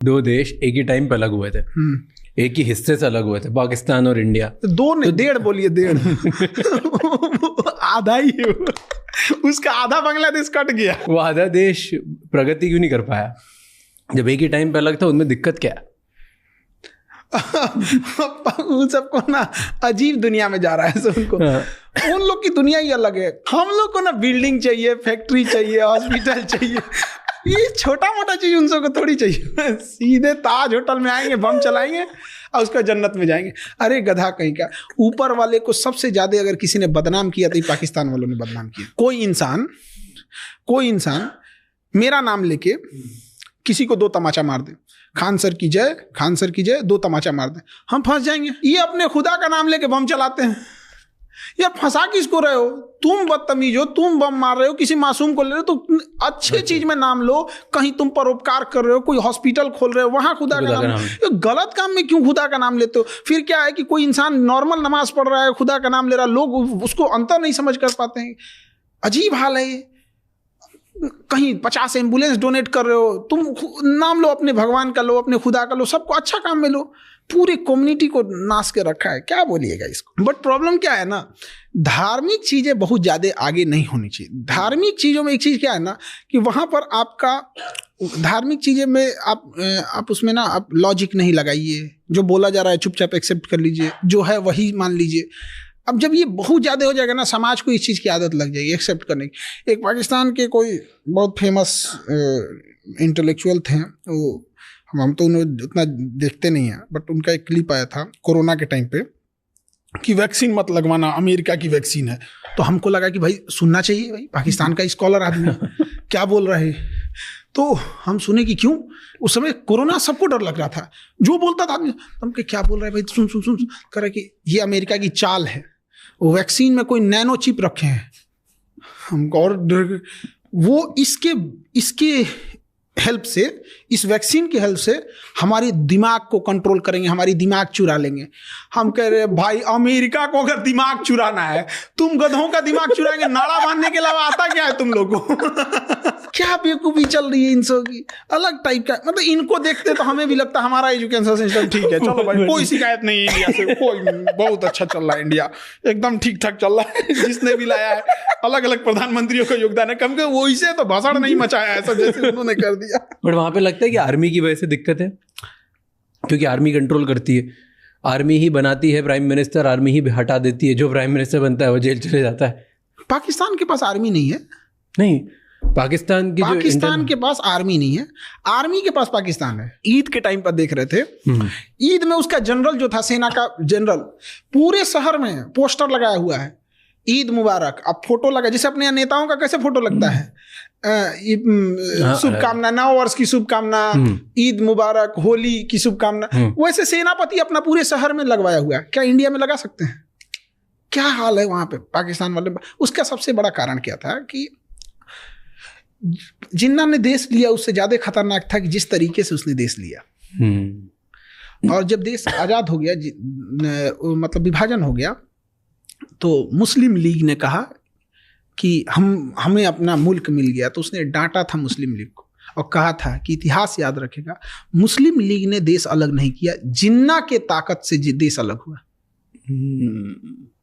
दो देश एक ही टाइम पे अलग हुए थे, एक ही हिस्से से अलग हुए थे, पाकिस्तान और इंडिया। दो ने, डेढ़ बोलिए, डेढ़ आधा ही है उसका, आधा बांग्लादेश कट गया। वो आधा देश प्रगति क्यों नहीं कर पाया जब एक ही टाइम पे अलग था? उनमें दिक्कत क्या है? उन सबको ना अजीब दुनिया में जा रहा है सब उनको। उन लोग की दुनिया ही अलग है। हम लोग को ना बिल्डिंग चाहिए, फैक्ट्री चाहिए, हॉस्पिटल चाहिए, ये छोटा मोटा चीज उन सबको थोड़ी चाहिए। सीधे ताज होटल में आएंगे, बम चलाएंगे और उसका जन्नत में जाएंगे। अरे गधा कहीं का। ऊपर वाले को सबसे ज्यादा अगर किसी ने बदनाम किया तो ये पाकिस्तान वालों ने बदनाम किया। कोई इंसान मेरा नाम लेके किसी को दो तमाचा मार दे, खान सर की जय, खान सर की जय, दो तमाचा मार दे, हम फंस जाएंगे। ये अपने खुदा का नाम लेके बम चलाते हैं। यार फंसा किसको रहे हो? तुम बदतमीज हो, तुम बम मार रहे हो, किसी मासूम को ले रहे हो, तो अच्छे चीज में नाम लो। कहीं तुम परोपकार कर रहे हो, कोई हॉस्पिटल खोल रहे हो, वहां खुदा का नाम। गलत काम में क्यों खुदा का नाम लेते हो? फिर क्या है कि कोई इंसान नॉर्मल नमाज पढ़ रहा है, खुदा का नाम ले रहा है, लोग उसको अंतर नहीं समझ कर पाते हैं। अजीब हाल है ये। कहीं 50 एम्बुलेंस डोनेट कर रहे हो, तुम नाम लो, अपने भगवान का लो, अपने खुदा का लो, सबको अच्छा काम में लो। पूरी कम्युनिटी को नाश के रखा है, क्या बोलिएगा इसको। बट प्रॉब्लम क्या है ना, धार्मिक चीज़ें बहुत ज़्यादा आगे नहीं होनी चाहिए। धार्मिक चीज़ों में एक चीज़ क्या है ना कि वहाँ पर आपका धार्मिक चीज़ें में आप उसमें ना आप लॉजिक नहीं लगाइए। जो बोला जा रहा है चुपचाप एक्सेप्ट कर लीजिए, जो है वही मान लीजिए। अब जब ये बहुत ज़्यादा हो जाएगा ना, समाज को इस चीज़ की आदत लग जाएगी एक्सेप्ट करने की। एक पाकिस्तान के कोई बहुत फेमस इंटेलेक्चुअल थे, वो हम तो उन्हें उतना देखते नहीं हैं, बट उनका एक क्लिप आया था कोरोना के टाइम पे कि वैक्सीन मत लगवाना, अमेरिका की वैक्सीन है। तो हमको लगा कि भाई सुनना चाहिए, भाई पाकिस्तान का स्कॉलर आदमी क्या बोल रहा है। तो हम सुने कि क्यों, उस समय कोरोना सबको डर लग रहा था, जो बोलता था आदमी हम क्या बोल रहा है भाई, सुन सुन सुन कर कि ये अमेरिका की चाल है, वो वैक्सीन में कोई नैनो चिप रखे हैं हम, और वो इसके हेल्प से, इस वैक्सीन की हेल्प से हमारी दिमाग को कंट्रोल करेंगे, हमारी दिमाग चुरा लेंगे। हम कह रहे भाई अमेरिका को अगर दिमाग चुराना है, तुम गधों का दिमाग चुराएंगे, नाड़ा बांधने के अलावा आता क्या है तुम लोगों को? क्या बेवकूफ़ी चल रही है इन सब की, अलग टाइप का। मतलब इनको देखते तो हमें भी लगता हमारा एजुकेशन सिस्टम ठीक है, चलो भाई कोई शिकायत नहीं है इंडिया से, कोई बहुत अच्छा चल रहा है, इंडिया एकदम ठीक ठाक चल रहा है। जिसने भी लाया है, अलग अलग प्रधानमंत्रियों का योगदान है, कम वो इसे तो भाषण नहीं मचाया ऐसा जैसे उन्होंने कर दिया। बट वहाँ पे लगता है कि आर्मी की वजह से दिक्कत है, क्योंकि आर्मी कंट्रोल करती है, आर्मी ही बनाती है प्राइम मिनिस्टर, आर्मी ही हटा देती है, जो प्राइम मिनिस्टर बनता है वो जेल चले जाता है। पाकिस्तान के पास आर्मी नहीं है। नहीं, पाकिस्तान के पास आर्मी नहीं है, आर्मी के पास पाकिस्तान है। ईद के टाइम पर देख रहे थे, ईद में उसका जनरल जो था, सेना का जनरल, पूरे शहर में पोस्टर लगाया हुआ है, ईद मुबारक। अब फोटो लगा, जैसे अपने नेताओं का कैसे फोटो लगता है, शुभकामना, नव वर्ष की शुभकामना, ईद मुबारक, होली की शुभकामना, वैसे सेनापति अपना पूरे शहर में लगवाया हुआ है। क्या इंडिया में लगा सकते हैं? क्या हाल है वहां पे पाकिस्तान वाले। उसका सबसे बड़ा कारण क्या था कि जिन्ना ने देश लिया उससे ज्यादा खतरनाक था कि जिस तरीके से उसने देश लिया। और जब देश आजाद हो गया, मतलब विभाजन हो गया, तो मुस्लिम लीग ने कहा कि हमें अपना मुल्क मिल गया। तो उसने डांटा था मुस्लिम लीग को और कहा था कि इतिहास याद रखेगा, मुस्लिम लीग ने देश अलग नहीं किया, जिन्ना के ताकत से देश अलग हुआ।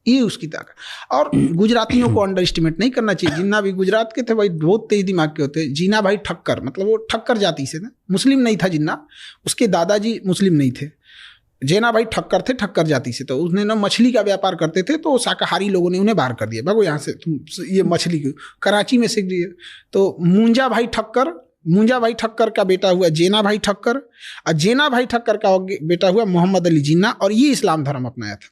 ये उसकी ताकत। और गुजरातियों को अंडर एस्टिमेट नहीं करना चाहिए। जिन्ना भी गुजरात के थे भाई, बहुत तेज दिमाग के होते। जीना भाई ठक्कर, मतलब वो ठक्कर जाति से था, मुस्लिम नहीं था जिन्ना, उसके दादाजी मुस्लिम नहीं थे। जेना भाई ठक्कर थे, ठक्कर जाति से। तो उसने ना मछली का व्यापार करते थे, तो शाकाहारी लोगों ने उन्हें बाहर कर दिया, भागो यहाँ से, तुम ये मछली को कराची में सीख दिए। तो मुंजा भाई ठक्कर का बेटा हुआ जेना भाई ठक्कर, और जेना भाई ठक्कर का बेटा हुआ मोहम्मद अली जिन्ना, और ये इस्लाम धर्म अपनाया था।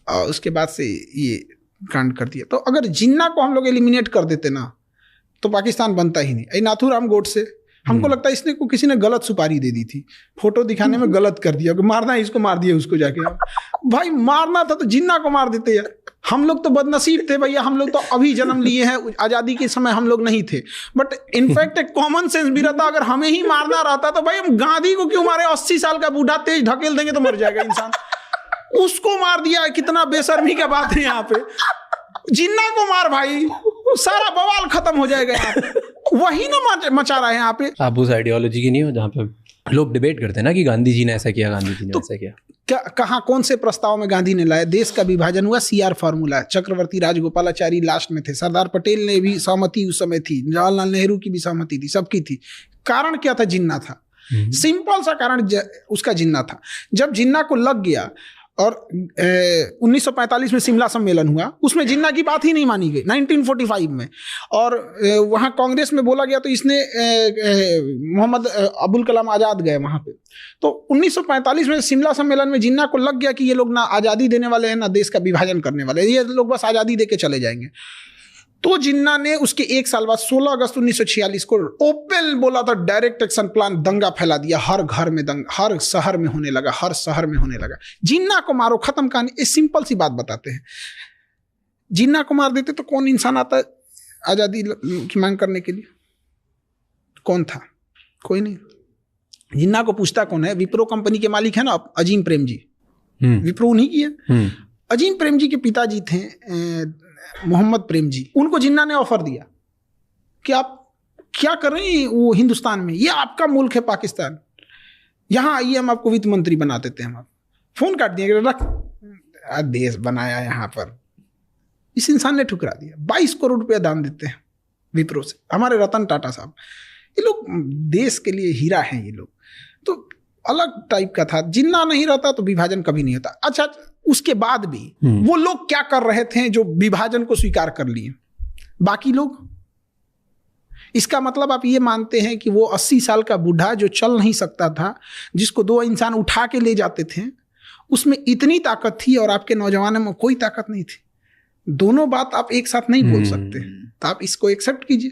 और उसके बाद से ये कांड कर दिया। तो अगर जिन्ना को हम लोग एलिमिनेट कर देते ना, तो पाकिस्तान बनता ही नहीं। नाथूराम गोडसे, हमको लगता है इसने को किसी ने गलत सुपारी दे दी थी, फोटो दिखाने में गलत कर दिया, मारना है इसको, मार दिया उसको जाके। भाई मारना था तो जिन्ना को मार देते यार। हम लोग तो बदनसीब थे भैया, हम लोग तो अभी जन्म लिए हैं, आज़ादी के समय हम लोग नहीं थे। बट इनफैक्ट एक कॉमन सेंस भी रहता, अगर हमें ही मारना रहता तो भाई हम गांधी को क्यों मारे? 80 साल का बूढ़ा तेज ढकेल देंगे तो मर जाएगा इंसान, उसको मार दिया। कितना बेशर्मी का बात है यहाँ पे। जिन्ना को मार भाई, सारा बवाल खत्म हो जाएगा यहाँ पे। वही ना मचा रहा है यहाँ पे। आप उस आइडियोलॉजी की नहीं हो जहाँ पे लोग डिबेट करते हैं ना कि गांधी जी ने ऐसा किया, गांधी जी ने ऐसा किया। क्या कहाँ कौन से प्रस्ताव में गांधी ने लाया? देश का विभाजन हुआ, CR फॉर्मूला, चक्रवर्ती राजगोपालाचारी लास्ट में थे, सरदार पटेल ने भी सहमति उस समय थी, जवाहरलाल नेहरू की भी सहमति थी, सबकी थी। कारण क्या था? जिन्ना था। सिंपल सा कारण उसका जिन्ना था। जब जिन्ना को लग गया और 1945 में शिमला सम्मेलन हुआ, उसमें जिन्ना की बात ही नहीं मानी गई 1945 में, और वहाँ कांग्रेस में बोला गया तो इसने मोहम्मद अबुल कलाम आज़ाद गए वहाँ पे। तो 1945 में शिमला सम्मेलन में जिन्ना को लग गया कि ये लोग ना आज़ादी देने वाले हैं ना देश का विभाजन करने वाले हैं, ये लोग बस आज़ादी दे के चले जाएंगे। तो जिन्ना ने उसके एक साल बाद 16 अगस्त 1946 को ओपन बोला था, डायरेक्ट एक्शन प्लान, दंगा फैला दिया, हर घर में दंगा, हर शहर में होने लगा, हर शहर में होने लगा। जिन्ना को मारो, खत्म कहानी। एक सिंपल सी बात बताते हैं, जिन्ना को मार देते तो कौन इंसान आता आज़ादी की मांग करने के लिए? कौन था? कोई नहीं। जिन्ना को पूछता कौन है? विप्रो कंपनी के मालिक है ना अजीम प्रेम जी, विप्रो उन्हीं की है। अजीम प्रेम जी के पिताजी थे मोहम्मद प्रेम जी, उनको जिन्ना ने ऑफर दिया कि आप क्या कर रहे हैं वो हिंदुस्तान में, ये आपका मुल्क है पाकिस्तान, यहाँ आइए हम आपको वित्त मंत्री बना देते हैं। हम फोन काट दिया, रख देश बनाया यहाँ पर। इस इंसान ने ठुकरा दिया। 22 करोड़ रुपया दान देते हैं विप्रो से, हमारे रतन टाटा साहब। ये लोग देश के लिए हीरा हैं ये लोग। तो अलग टाइप का था। जिन्ना नहीं रहता तो विभाजन कभी नहीं होता। अच्छा, उसके बाद भी वो लोग क्या कर रहे थे जो विभाजन को स्वीकार कर लिए? बाकी लोग, इसका मतलब आप ये मानते हैं कि वो 80 साल का बूढ़ा जो चल नहीं सकता था, जिसको 2 इंसान उठा के ले जाते थे, उसमें इतनी ताकत थी और आपके नौजवानों में कोई ताकत नहीं थी? दोनों बात आप एक साथ नहीं बोल सकते। तो आप इसको एक्सेप्ट कीजिए।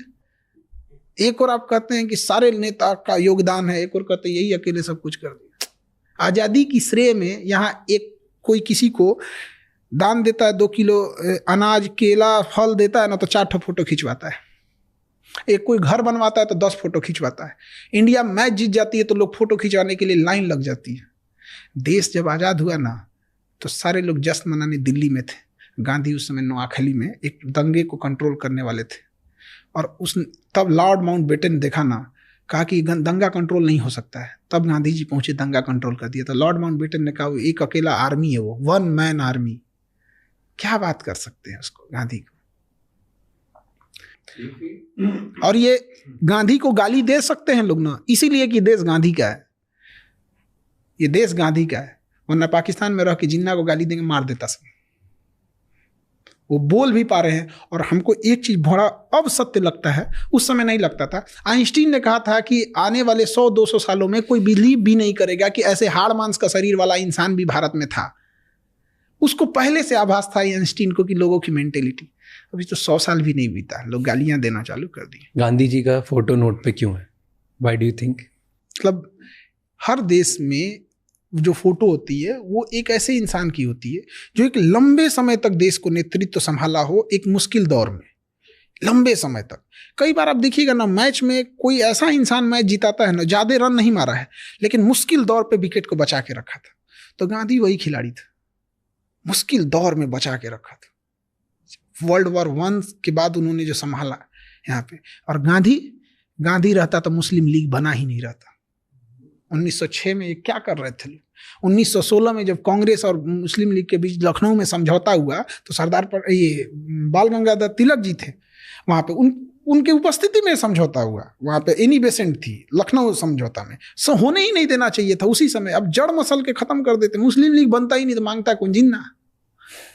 एक और आप कहते हैं कि सारे नेता का योगदान है, एक और कहते हैं यही अकेले सब कुछ कर दिया। आज़ादी की श्रेय में यहाँ एक कोई किसी को दान देता है 2 किलो अनाज, केला, फल देता है ना, तो 4 फोटो खिंचवाता है। एक कोई घर बनवाता है तो 10 फोटो खिंचवाता है। इंडिया मैच जीत जाती है तो लोग फोटो खिंचवाने के लिए लाइन लग जाती है। देश जब आज़ाद हुआ ना, तो सारे लोग जश्न मनाने दिल्ली में थे। गांधी उस समय नोआखली में एक दंगे को कंट्रोल करने वाले थे, और तब लॉर्ड माउंटबेटन ने देखा ना, कहा कि दंगा कंट्रोल नहीं हो सकता है। तब गांधी जी पहुंचे, दंगा कंट्रोल कर दिया। तो लॉर्ड माउंटबेटन ने कहा एक अकेला आर्मी है, वो 1 मैन आर्मी। क्या बात कर सकते हैं उसको, गांधी को? और ये गांधी को गाली दे सकते हैं लोग ना, इसीलिए कि देश गांधी का है, ये देश गांधी का है। वरना पाकिस्तान में रह के जिन्ना को गाली देंगे, मार देता सब। वो बोल भी पा रहे हैं। और हमको एक चीज बड़ा अब सत्य लगता है, उस समय नहीं लगता था। आइंस्टीन ने कहा था कि आने वाले 100-200 सालों में कोई बिलीव भी नहीं करेगा कि ऐसे हाड़ मांस का शरीर वाला इंसान भी भारत में था। उसको पहले से आभास था आइंस्टीन को कि लोगों की मेंटेलिटी। अभी तो 100 साल भी नहीं बीता, लोग गालियां देना चालू कर दिए। गांधी जी का फोटो नोट पे क्यों है? Why do you think? मतलब हर देश में जो फोटो होती है वो एक ऐसे इंसान की होती है जो एक लंबे समय तक देश को नेतृत्व संभाला हो, एक मुश्किल दौर में, लंबे समय तक। कई बार आप देखिएगा ना, मैच में कोई ऐसा इंसान मैच जिताता है ना, ज्यादा रन नहीं मारा है लेकिन मुश्किल दौर पे विकेट को बचा के रखा था। तो गांधी वही खिलाड़ी था, मुश्किल दौर में बचा के रखा था। वर्ल्ड वॉर 1 के बाद उन्होंने जो संभाला यहाँ पे, और गांधी रहता तो मुस्लिम लीग बना ही नहीं रहता। 1906 में ये क्या कर रहे थे? 1916 में जब कांग्रेस और मुस्लिम लीग के बीच लखनऊ में समझौता हुआ, तो सरदार पर ये बाल गंगाधर तिलक जी थे वहाँ पे, उनके उपस्थिति में समझौता हुआ। वहाँ पे एनी बेसेंट थी लखनऊ समझौता में। होने ही नहीं देना चाहिए था उसी समय। अब जड़ मसल के खत्म कर देते। मुस्लिम लीग बनता ही नहीं तो मांगता कौन? जिन्ना।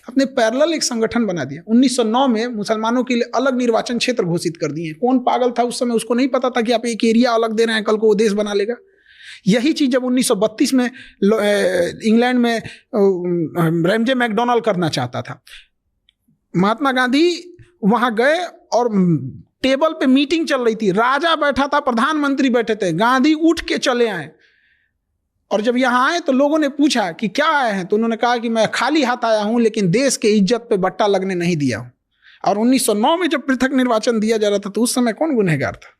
अपने पैरेलल एक संगठन बना दिया। 1909 में मुसलमानों के लिए अलग निर्वाचन क्षेत्र घोषित कर दिए। कौन पागल था उस समय? उसको नहीं पता था कि आप एक एरिया अलग दे रहे हैं, कल को वो देश बना लेगा। यही चीज जब 1932 में इंग्लैंड में रैमजे मैकडोनाल्ड करना चाहता था, महात्मा गांधी वहां गए और टेबल पे मीटिंग चल रही थी, राजा बैठा था, प्रधानमंत्री बैठे थे, गांधी उठ के चले आए। और जब यहाँ आए तो लोगों ने पूछा कि क्या आए हैं, तो उन्होंने कहा कि मैं खाली हाथ आया हूं, लेकिन देश के इज्जत पे बट्टा लगने नहीं दिया हूं। और 1909 में जब पृथक निर्वाचन दिया जा रहा था, तो उस समय कौन गुनहगार था?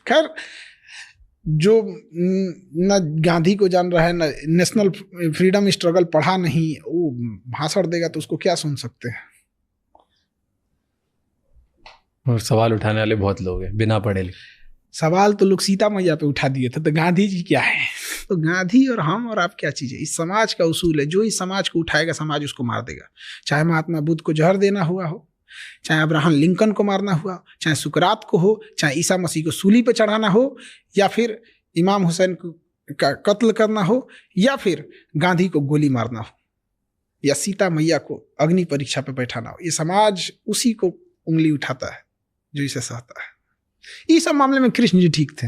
खैर, जो न गांधी को जान रहा है, न नेशनल फ्रीडम स्ट्रगल पढ़ा नहीं, वो भाषण देगा तो उसको क्या सुन सकते हैं। और सवाल उठाने वाले बहुत लोग हैं बिना पढ़े लिखे। सवाल तो लोग सीता मैया पे उठा दिए थे, तो गांधी जी क्या है? तो गांधी और हम और आप क्या चीज़ है? इस समाज का उसूल है, जो इस समाज को उठाएगा समाज उसको मार देगा। चाहे महात्मा बुद्ध को जहर देना हुआ हो, चाहे अब्राहम लिंकन को मारना हुआ, चाहे सुकरात को हो, चाहे ईसा मसीह को सूली पे चढ़ाना हो, या फिर इमाम हुसैन को का कत्ल करना हो, या फिर गांधी को गोली मारना हो, या सीता मैया को अग्नि परीक्षा पे बैठाना हो, ये समाज उसी को उंगली उठाता है जो इसे सहता है। इस सब मामले में कृष्ण जी ठीक थे,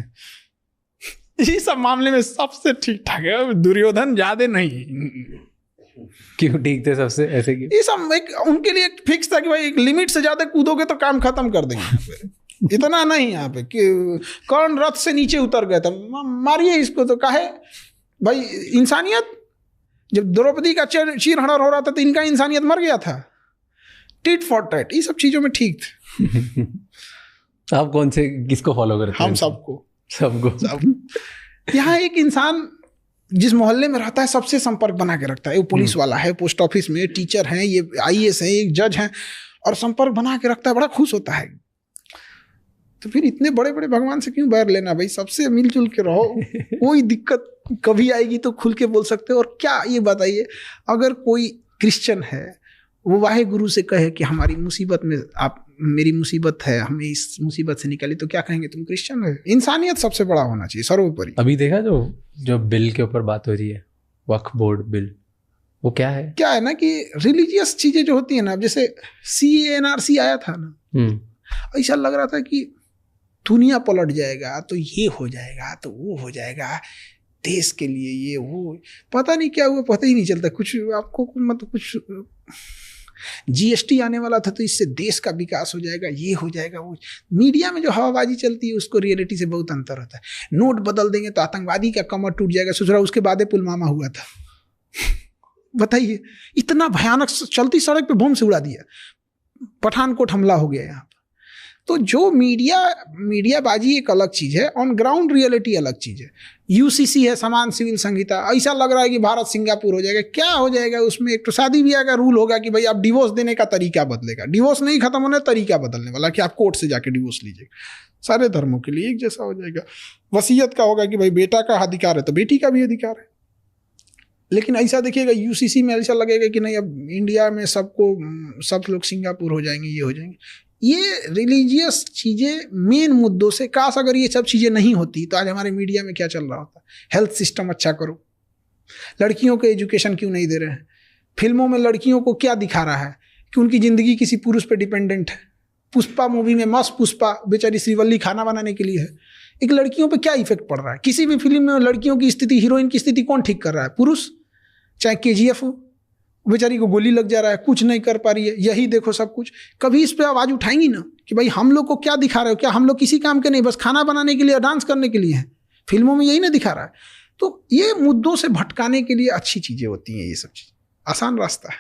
इस सब मामले में सबसे ठीक ठाक है, दुर्योधन ज्यादा नहीं। क्यों ठीक थे सबसे? ऐसे क्यों? ये सब एक उनके लिए एक फिक्स था कि भाई एक लिमिट से ज्यादा कूदोगे तो काम खत्म कर देंगे यहाँ पे। इतना नहीं यहाँ पे कि कौन रथ से नीचे उतर गया था, मारिए इसको, तो काहे भाई इंसानियत। जब द्रौपदी का चीरहरण हो रहा था तो इनका इंसानियत मर गया था। टिट फॉर टैट, ये सब चीजों में ठीक थे। आप कौन से किसको फॉलो करते हैं? हम सबको सब। यहाँ एक इंसान जिस मोहल्ले में रहता है सबसे संपर्क बना के रखता है। वो पुलिस वाला है, पोस्ट ऑफिस में टीचर हैं, ये IAS है, एक जज हैं, और संपर्क बना के रखता है, बड़ा खुश होता है। तो फिर इतने बड़े बड़े भगवान से क्यों बैर लेना भाई? सबसे मिलजुल के रहो, कोई दिक्कत कभी आएगी तो खुल के बोल सकते हो। और क्या ये बताइए, अगर कोई क्रिश्चियन है वो वाहे गुरु से कहे कि हमारी मुसीबत में आप, मेरी मुसीबत है, हमें इस मुसीबत से निकाली, तो क्या कहेंगे? तुम क्रिश्चियन हो। इंसानियत सबसे बड़ा होना चाहिए, सर्वोपरि। अभी देखा जो बिल के ऊपर बात हो रही है, वक्फ बोर्ड बिल, वो क्या है ना कि रिलीजियस चीजें जो होती है ना, जैसे CANRC आया था ना, ऐसा लग रहा था कि दुनिया पलट जाएगा, तो ये हो जाएगा, तो वो हो जाएगा, देश के लिए ये वो, पता नहीं क्या हुआ, पता ही नहीं चलता कुछ आपको। मतलब कुछ GST आने वाला था तो इससे देश का विकास हो जाएगा, ये हो जाएगा, वो। मीडिया में जो हवाबाजी चलती है उसको रियलिटी से बहुत अंतर होता है। नोट बदल देंगे तो आतंकवादी का कमर टूट जाएगा, सोच रहा उसके बाद पुलवामा हुआ था। बताइए, इतना भयानक, चलती सड़क पे बम से उड़ा दिया, पठानकोट हमला हो गया यहाँ। तो जो मीडियाबाजी एक अलग चीज़ है, ऑन ग्राउंड रियलिटी अलग चीज़ है। UCC है, समान सिविल संहिता, ऐसा लग रहा है कि भारत सिंगापुर हो जाएगा। क्या हो जाएगा उसमें? एक तो शादी ब्याह का रूल होगा कि भाई आप डिवोर्स देने का तरीका बदलेगा, डिवोर्स नहीं खत्म होने, तरीका बदलने वाला कि आप कोर्ट से जाके डिवोर्स लीजिएगा। सारे धर्मों के लिए एक जैसा हो जाएगा। वसीयत का होगा कि भाई बेटा का अधिकार है तो बेटी का भी अधिकार है। लेकिन ऐसा देखिएगा UCC में ऐसा लगेगा कि नहीं, अब इंडिया में सब लोग सिंगापुर हो जाएंगे, ये हो जाएंगे। ये रिलीजियस चीज़ें मेन मुद्दों से, काश अगर ये सब चीज़ें नहीं होती तो आज हमारे मीडिया में क्या चल रहा होता। हेल्थ सिस्टम अच्छा करो, लड़कियों को एजुकेशन क्यों नहीं दे रहे हैं? फिल्मों में लड़कियों को क्या दिखा रहा है कि उनकी ज़िंदगी किसी पुरुष पे डिपेंडेंट है। पुष्पा मूवी में मस्त पुष्पा बेचारी श्रीवल्ली खाना बनाने के लिए है। एक लड़कियों पे क्या इफेक्ट पड़ रहा है? किसी भी फिल्म में लड़कियों की स्थिति, हीरोइन की स्थिति कौन ठीक कर रहा है? पुरुष। चाहे KGF हो, बेचारी को गोली लग जा रहा है, कुछ नहीं कर पा रही है, यही देखो सब कुछ। कभी इस पे आवाज़ उठाएंगी ना कि भाई हम लोग को क्या दिखा रहे हो? क्या हम लोग किसी काम के नहीं, बस खाना बनाने के लिए, डांस करने के लिए हैं? फिल्मों में यही ना दिखा रहा है। तो ये मुद्दों से भटकाने के लिए अच्छी चीज़ें होती हैं, ये सब चीज़ आसान रास्ता है।